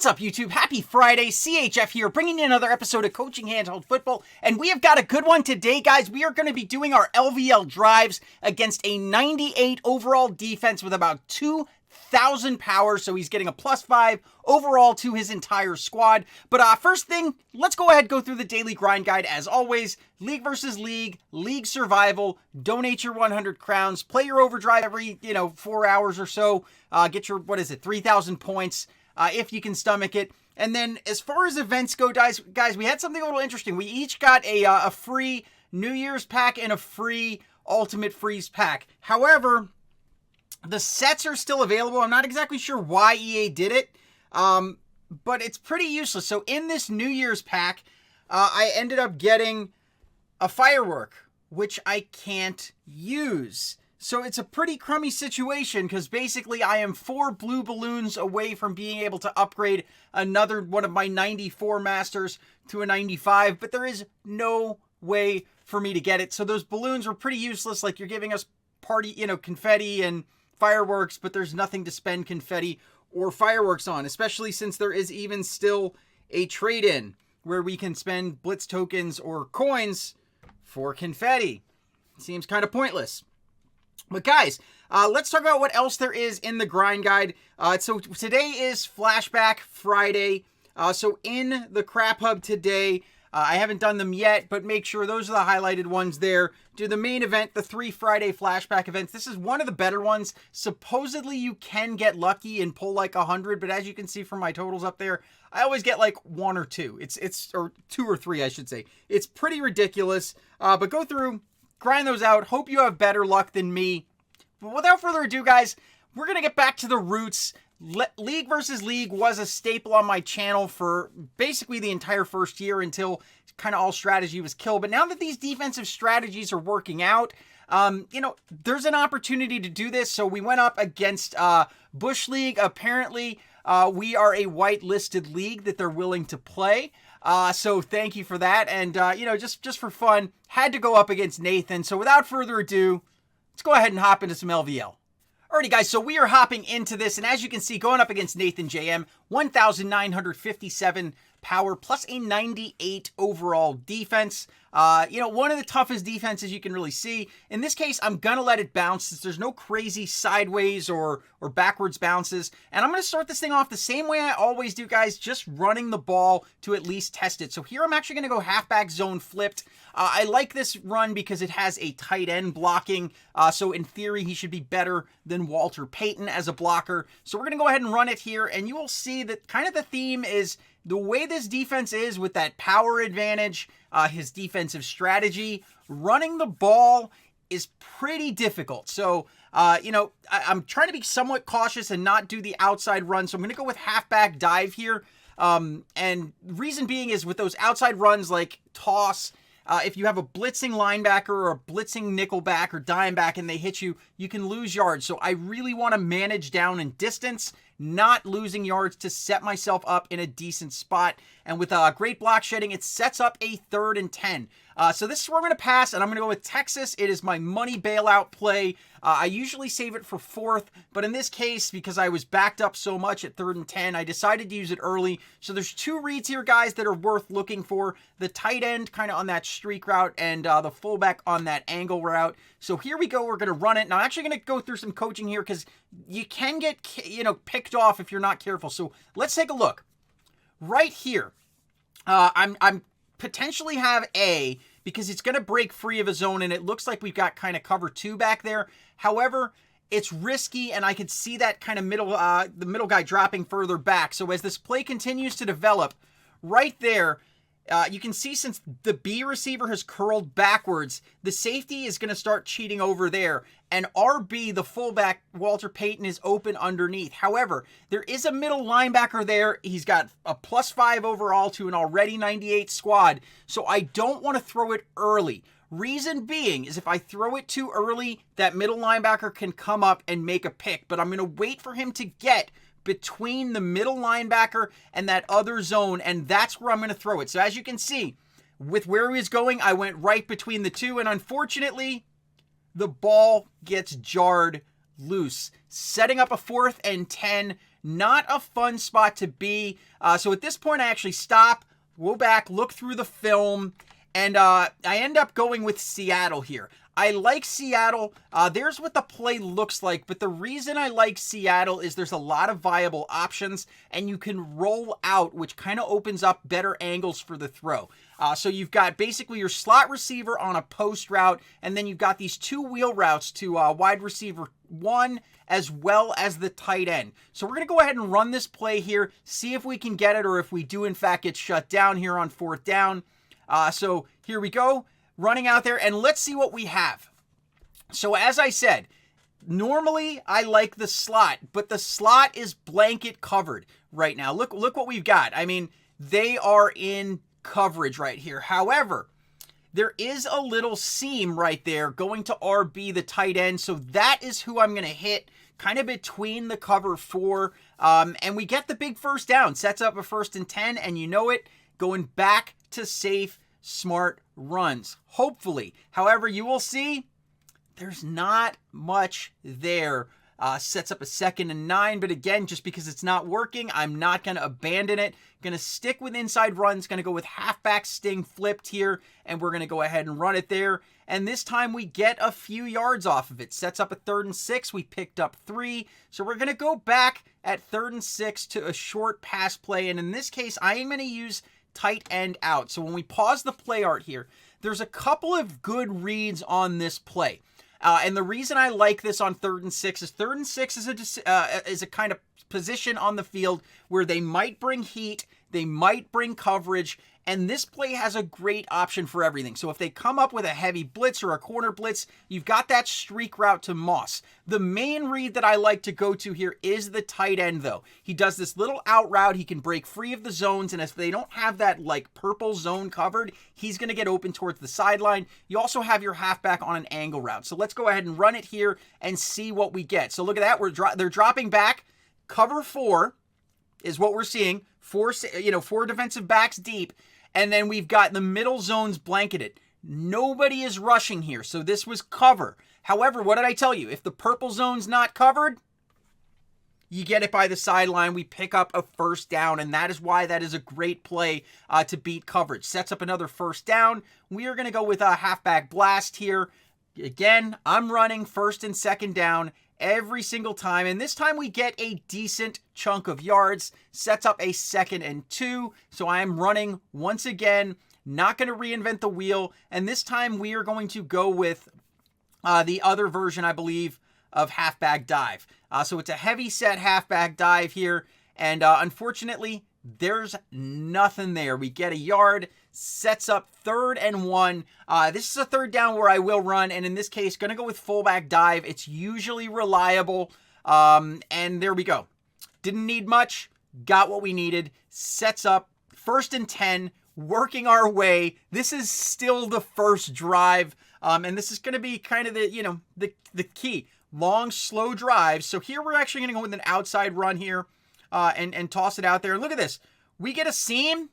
What's up, YouTube? Happy Friday. CHF here, bringing you another episode of Coaching Handheld Football. And we have got a good one today, guys. We are going to be doing our LVL drives against a 98 overall defense with about 2,000 power. So he's getting a +5 overall to his entire squad. But first thing, let's go ahead and go through the daily grind guide. As always, league versus league, league survival, donate your 100 crowns, play your overdrive every, 4 hours or so. Get your, 3,000 points. If you can stomach it. And then as far as events go, guys, we had something a little interesting. We each got a free New Year's pack and a free Ultimate Freeze pack. However, the sets are still available. I'm not exactly sure why EA did it, but it's pretty useless. So in this New Year's pack, I ended up getting a firework, which I can't use. So it's a pretty crummy situation because basically I am 4 blue balloons away from being able to upgrade another one of my 94 masters to a 95, but there is no way for me to get it. So those balloons were pretty useless. Like, you're giving us party, confetti and fireworks, but there's nothing to spend confetti or fireworks on, especially since there is even still a trade-in where we can spend blitz tokens or coins for confetti. Seems kind of pointless. But guys, let's talk about what else there is in the grind guide. So today is Flashback Friday. So in the Crap Hub today, I haven't done them yet, but make sure those are the highlighted ones there. Do the main event, the 3 Friday Flashback events. This is one of the better ones. Supposedly you can get lucky and pull like 100, but as you can see from my totals up there, I always get like 1 or 2. Or 2 or 3, I should say. It's pretty ridiculous, but go through, grind those out. Hope you have better luck than me. But without further ado, guys, we're going to get back to the roots. League versus League was a staple on my channel for basically the entire first year until kind of all strategy was killed. But now that these defensive strategies are working out, there's an opportunity to do this. So we went up against Busch League. Apparently, we are a whitelisted league that they're willing to play. So thank you for that. And, just for fun, had to go up against Nathan. So without further ado, let's go ahead and hop into some LVL. Alrighty, guys, so we are hopping into this, and as you can see, going up against Nathan JM, 1,957 power plus a 98 overall defense. One of the toughest defenses you can really see. In this case, I'm going to let it bounce since there's no crazy sideways or backwards bounces. And I'm going to start this thing off the same way I always do, guys, just running the ball to at least test it. So here I'm actually going to go halfback zone flipped. I like this run because it has a tight end blocking. So in theory, he should be better than Walter Payton as a blocker. So we're going to go ahead and run it here. And you will see that kind of the theme is the way this defense is with that power advantage, his defensive strategy, running the ball is pretty difficult. So, I'm trying to be somewhat cautious and not do the outside run. So I'm going to go with halfback dive here. And reason being is with those outside runs like toss, if you have a blitzing linebacker or a blitzing nickelback or dime back and they hit you, you can lose yards. So I really want to manage down in distance, not losing yards to set myself up in a decent spot. And with great block shedding, it sets up a 3rd and 10. So this is where I'm going to pass, and I'm going to go with Texas. It is my money bailout play. I usually save it for 4th, but in this case, because I was backed up so much at 3rd and 10, I decided to use it early. So there's 2 reads here, guys, that are worth looking for. The tight end kind of on that streak route and the fullback on that angle route. So here we go. We're going to run it. Now, I'm actually going to go through some coaching here because you can get, picked off if you're not careful. So let's take a look. Right here, I'm potentially have A because it's going to break free of a zone, and it looks like we've got kind of cover 2 back there. However, it's risky, and I could see that kind of the middle guy dropping further back. So as this play continues to develop, right there, you can see since the B receiver has curled backwards, the safety is going to start cheating over there. And RB, the fullback, Walter Payton, is open underneath. However, there is a middle linebacker there. He's got a +5 overall to an already 98 squad. So I don't want to throw it early. Reason being is if I throw it too early, that middle linebacker can come up and make a pick. But I'm going to wait for him to get between the middle linebacker and that other zone, and that's where I'm going to throw it. So as you can see, with where he was going, I went right between the 2, and unfortunately, the ball gets jarred loose, setting up a 4th and 10. Not a fun spot to be. So at this point, I actually stop, go back, look through the film, and I end up going with Seattle here. I like Seattle. There's what the play looks like, but the reason I like Seattle is there's a lot of viable options, and you can roll out, which kind of opens up better angles for the throw. So you've got basically your slot receiver on a post route, and then you've got these two wheel routes to wide receiver 1 as well as the tight end. So we're going to go ahead and run this play here, see if we can get it, or if we do in fact get shut down here on 4th down. So here we go. Running out there, and let's see what we have. So as I said, normally I like the slot, but the slot is blanket covered right now. Look what we've got. I mean, they are in coverage right here. However, there is a little seam right there going to RB, the tight end, so that is who I'm going to hit kind of between the cover 4, and we get the big first down. Sets up a 1st and 10, and you know it, going back to safe, smart runs, hopefully. However, you will see there's not much there. Sets up a 2nd and 9, but again, just because it's not working, I'm not going to abandon it. Going to stick with inside runs, going to go with halfback sting flipped here, and we're going to go ahead and run it there. And this time we get a few yards off of it. Sets up a 3rd and 6. We picked up 3. So we're going to go back at 3rd and 6 to a short pass play, and in this case, I am going to use tight end out. So when we pause the play art here, there's a couple of good reads on this play. And the reason I like this on 3rd and 6 is 3rd and 6 is a kind of position on the field where they might bring heat, they might bring coverage, and this play has a great option for everything. So if they come up with a heavy blitz or a corner blitz, you've got that streak route to Moss. The main read that I like to go to here is the tight end, though. He does this little out route. He can break free of the zones, and if they don't have that like purple zone covered, he's going to get open towards the sideline. You also have your halfback on an angle route. So let's go ahead and run it here and see what we get. So look at that. They're dropping back. Cover 4 is what we're seeing. 4 defensive backs deep. And then we've got the middle zones blanketed. Nobody is rushing here, so this was cover. However, what did I tell you? If the purple zone's not covered, you get it by the sideline. We pick up a 1st down, and that is why that is a great play to beat coverage. Sets up another 1st down. We are going to go with a halfback blast here. Again, I'm running 1st and 2nd down every single time, and this time we get a decent chunk of yards. Sets up a 2nd and 2, so I am running once again, not going to reinvent the wheel, and this time we are going to go with the other version, I believe, of halfback dive. So it's a heavy set halfback dive here, and unfortunately, there's nothing there. We get a yard. Sets up 3rd and 1. This is a 3rd down where I will run, and in this case, going to go with fullback dive. It's usually reliable, and there we go. Didn't need much. Got what we needed. Sets up 1st and 10. Working our way. This is still the first drive, and this is going to be kind of the key. Long, slow drives. So here we're actually going to go with an outside run here, and toss it out there. Look at this. We get a seam,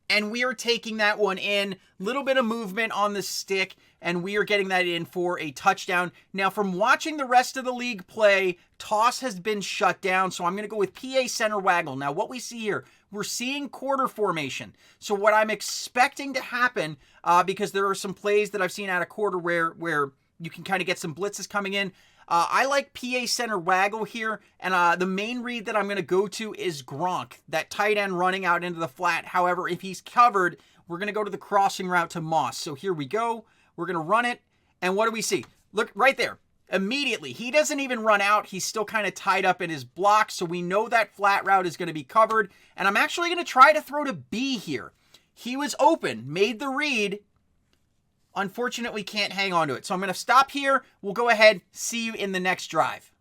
and we are taking that one in. Little bit of movement on the stick, and we are getting that in for a touchdown. Now, from watching the rest of the league play, toss has been shut down, so I'm going to go with PA center waggle. Now, what we see here, we're seeing quarter formation. So what I'm expecting to happen, because there are some plays that I've seen out of quarter where you can kind of get some blitzes coming in, I like PA center waggle here, and the main read that I'm going to go to is Gronk, that tight end running out into the flat. However, if he's covered, we're going to go to the crossing route to Moss. So here we go. We're going to run it, and what do we see? Look right there. Immediately, he doesn't even run out. He's still kind of tied up in his block, so we know that flat route is going to be covered, and I'm actually going to try to throw to B here. He was open, made the read. Unfortunately, can't hang on to it. So I'm going to stop here. We'll go ahead, see you in the next drive.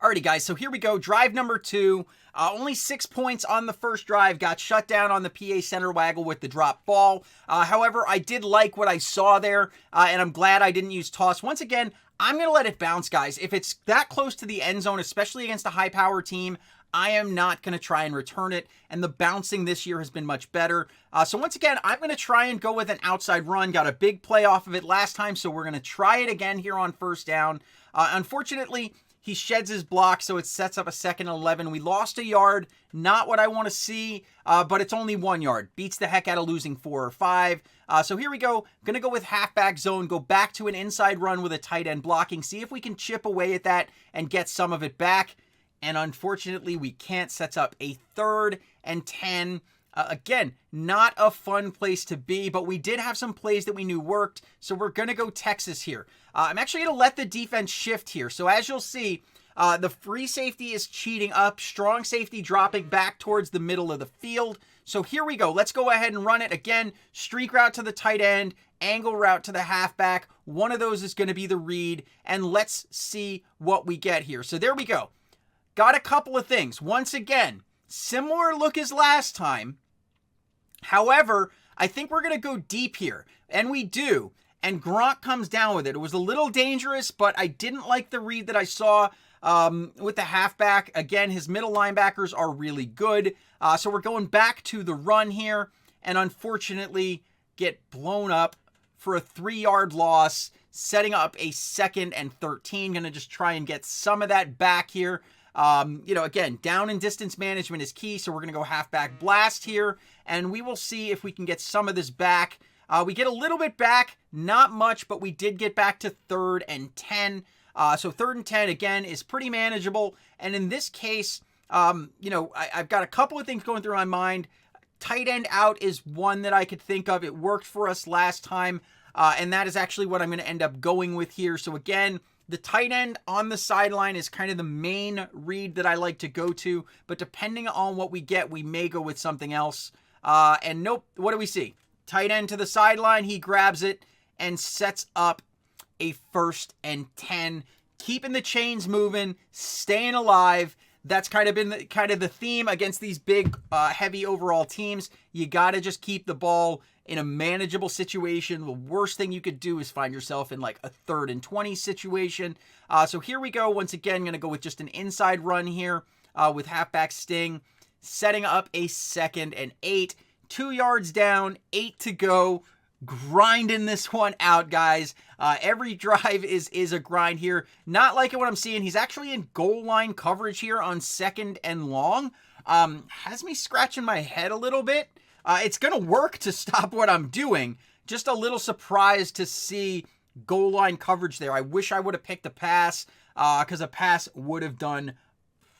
Alrighty, guys, so here we go. Drive number 2. Only 6 points on the first drive. Got shut down on the PA center waggle with the drop ball. However, I did like what I saw there, and I'm glad I didn't use toss. Once again, I'm going to let it bounce, guys. If it's that close to the end zone, especially against a high-power team, I am not going to try and return it, and the bouncing this year has been much better. So once again, I'm going to try and go with an outside run. Got a big play off of it last time, so we're going to try it again here on 1st down. Unfortunately, He sheds his block, so it sets up a 2nd and 11. We lost a yard. Not what I want to see, but it's only 1 yard. Beats the heck out of losing 4 or 5. So here we go. Going to go with halfback zone. Go back to an inside run with a tight end blocking. See if we can chip away at that and get some of it back. And unfortunately, we can't. Sets up a 3rd and 10. Again, not a fun place to be, but we did have some plays that we knew worked, so we're going to go Texas here. I'm actually going to let the defense shift here. So as you'll see, the free safety is cheating up, strong safety dropping back towards the middle of the field. So here we go. Let's go ahead and run it again. Streak route to the tight end, angle route to the halfback. One of those is going to be the read, and let's see what we get here. So there we go. Got a couple of things. Once again, similar look as last time. However, I think we're going to go deep here, and we do. And Gronk comes down with it. It was a little dangerous, but I didn't like the read that I saw with the halfback. Again, his middle linebackers are really good. So we're going back to the run here, and unfortunately get blown up for a 3-yard loss, setting up a 2nd and 13. Going to just try and get some of that back here. Again, down and distance management is key, so we're going to go halfback blast here, and we will see if we can get some of this back. We get a little bit back, not much, but we did get back to 3rd and 10. So 3rd and 10, again, is pretty manageable, and in this case, I've got a couple of things going through my mind. Tight end out is one that I could think of. It worked for us last time, and that is actually what I'm going to end up going with here. So again, the tight end on the sideline is kind of the main read that I like to go to, but depending on what we get, we may go with something else. And nope, what do we see? Tight end to the sideline, he grabs it and sets up a 1st and 10, keeping the chains moving, staying alive. That's kind of been the theme against these big, heavy overall teams. You got to just keep the ball in a manageable situation. The worst thing you could do is find yourself in like a 3rd and 20 situation. So here we go. Once again, going to go with just an inside run here with halfback sting, setting up a 2nd and 8. 2 yards down, 8 to go. Grinding this one out, guys. Every drive is a grind here. Not liking what I'm seeing. He's actually in goal line coverage here on 2nd and long. Has me scratching my head a little bit. It's going to work to stop what I'm doing. Just a little surprised to see goal line coverage there. I wish I would have picked a pass because a pass would have done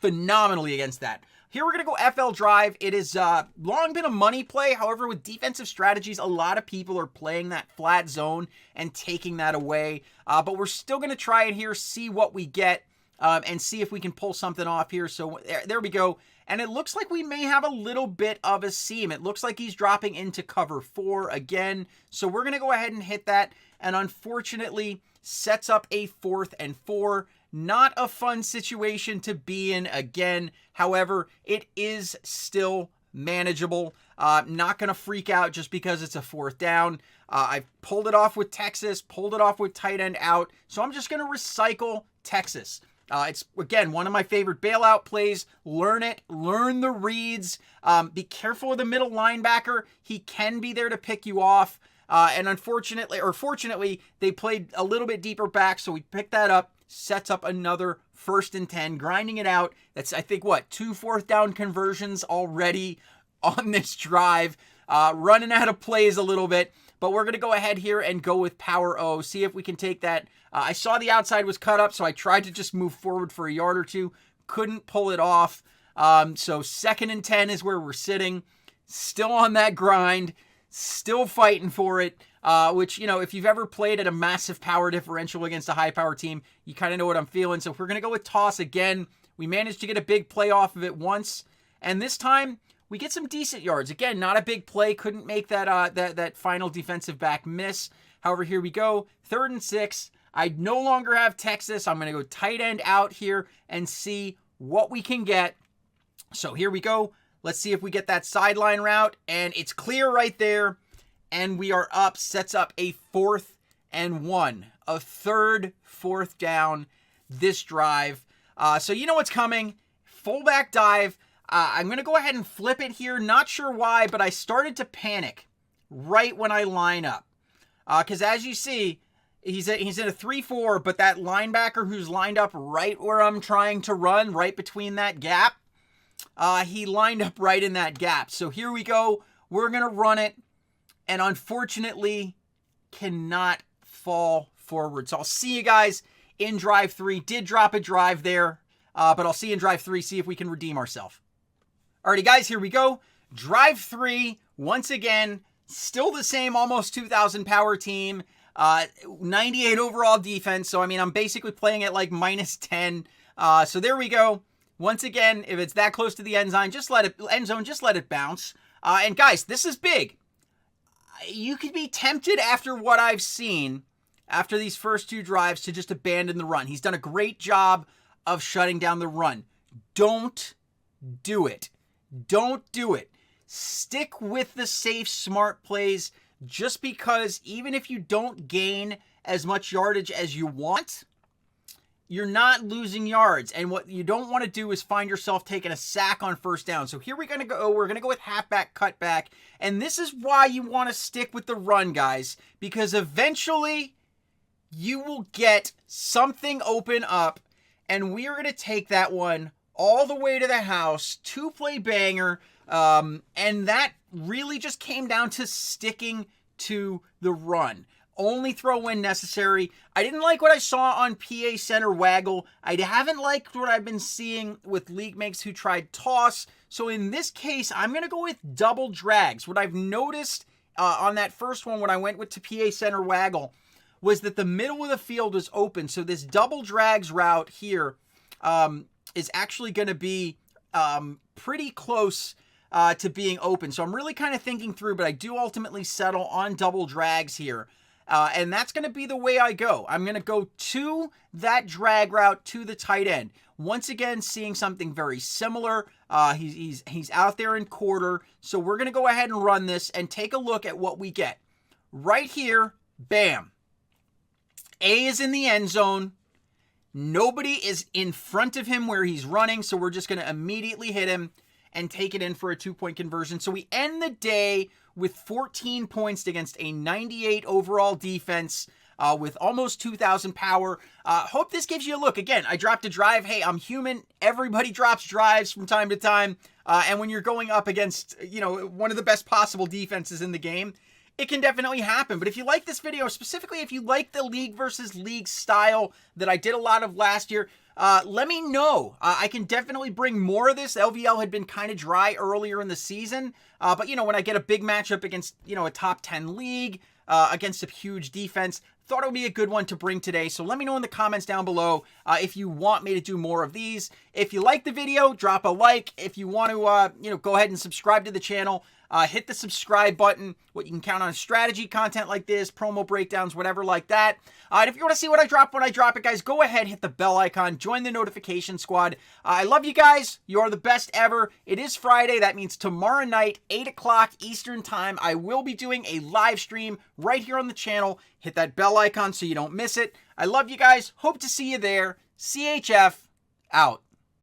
phenomenally against that. Here we're going to go FL drive. It has long been a money play. However, with defensive strategies, a lot of people are playing that flat zone and taking that away. But we're still going to try it here, see what we get, and see if we can pull something off here. So there we go. And it looks like we may have a little bit of a seam. It looks like he's dropping into cover 4 again. So we're going to go ahead and hit that. And unfortunately, sets up a 4th and 4. Not a fun situation to be in again. However, it is still manageable. Not going to freak out just because it's a 4th down. I've pulled it off with Texas, pulled it off with tight end out. So I'm just going to recycle Texas. It's, again, one of my favorite bailout plays. Learn it. Learn the reads. Be careful with the middle linebacker. He can be there to pick you off. And fortunately, they played a little bit deeper back, so we picked that up. Sets up another 1st and 10, grinding it out. That's, I think, 2 4th down conversions already on this drive. Running out of plays a little bit, but we're going to go ahead here and go with power O, see if we can take that. I saw the outside was cut up, so I tried to just move forward for a yard or two. Couldn't pull it off. So 2nd and 10 is where we're sitting. Still on that grind. Still fighting for it. Which, if you've ever played at a massive power differential against a high power team, you kind of know what I'm feeling. So if we're going to go with toss again, we managed to get a big play off of it once. And this time, we get some decent yards. Again, not a big play. Couldn't make that final defensive back miss. However, here we go. 3rd and 6. I no longer have Texas. I'm going to go tight end out here and see what we can get. So here we go. Let's see if we get that sideline route. And it's clear right there. And we are up. Sets up a 4th and 1. A 3rd, 4th down this drive. So you know what's coming. Fullback dive. I'm going to go ahead and flip it here. Not sure why, but I started to panic right when I line up. Because as you see, He's in a 3-4, but that linebacker who's lined up right where I'm trying to run, right between that gap, he lined up right in that gap. So here we go. We're going to run it, and unfortunately cannot fall forward. So I'll see you guys in drive 3. Did drop a drive there, but I'll see you in drive 3, see if we can redeem ourselves. Alrighty, guys, here we go. Drive 3, once again, still the same almost 2,000 power team. 98 overall defense. So, I mean, I'm basically playing at like -10. So there we go. Once again, if it's that close to the end zone, just let it bounce. And guys, this is big. You could be tempted after what I've seen, after these first 2 drives, to just abandon the run. He's done a great job of shutting down the run. Don't do it. Don't do it. Stick with the safe, smart plays. Just because even if you don't gain as much yardage as you want, you're not losing yards. And what you don't want to do is find yourself taking a sack on first down. So here we're going to go. We're going to go with halfback, cutback. And this is why you want to stick with the run, guys, because eventually you will get something open up, and we are going to take that one all the way to the house, 2-play banger. And that really just came down to sticking to the run. Only throw when necessary. I didn't like what I saw on PA Center Waggle. I haven't liked what I've been seeing with league mates who tried toss. So in this case, I'm going to go with double drags. What I've noticed on that first one when I went with to PA Center Waggle was that the middle of the field was open. So this double drags route here is actually going to be pretty close to being open. So I'm really kind of thinking through, but I do ultimately settle on double drags here. And that's going to be the way I go. I'm going to go to that drag route to the tight end. Once again, seeing something very similar. He's out there in quarter. So we're going to go ahead and run this and take a look at what we get. Right here, bam. A is in the end zone. Nobody is in front of him where he's running. So we're just going to immediately hit him and take it in for a 2-point conversion. So we end the day with 14 points against a 98 overall defense with almost 2,000 power. Hope this gives you a look. Again, I dropped a drive. Hey, I'm human. Everybody drops drives from time to time. And when you're going up against, one of the best possible defenses in the game, it can definitely happen. But if you like this video, specifically if you like the league versus league style that I did a lot of last year, let me know. I can definitely bring more of this. LVL had been kind of dry earlier in the season. But, when I get a big matchup against, a top 10 league, against a huge defense, thought it would be a good one to bring today. So let me know in the comments down below if you want me to do more of these. If you like the video, drop a like. If you want to, go ahead and subscribe to the channel. Hit the subscribe button. What you can count on strategy content like this, promo breakdowns, whatever like that. And if you want to see what I drop when I drop it, guys, go ahead, hit the bell icon, join the notification squad. I love you guys. You are the best ever. It is Friday. That means tomorrow night, 8 o'clock Eastern time, I will be doing a live stream right here on the channel. Hit that bell icon so you don't miss it. I love you guys. Hope to see you there. CHF out.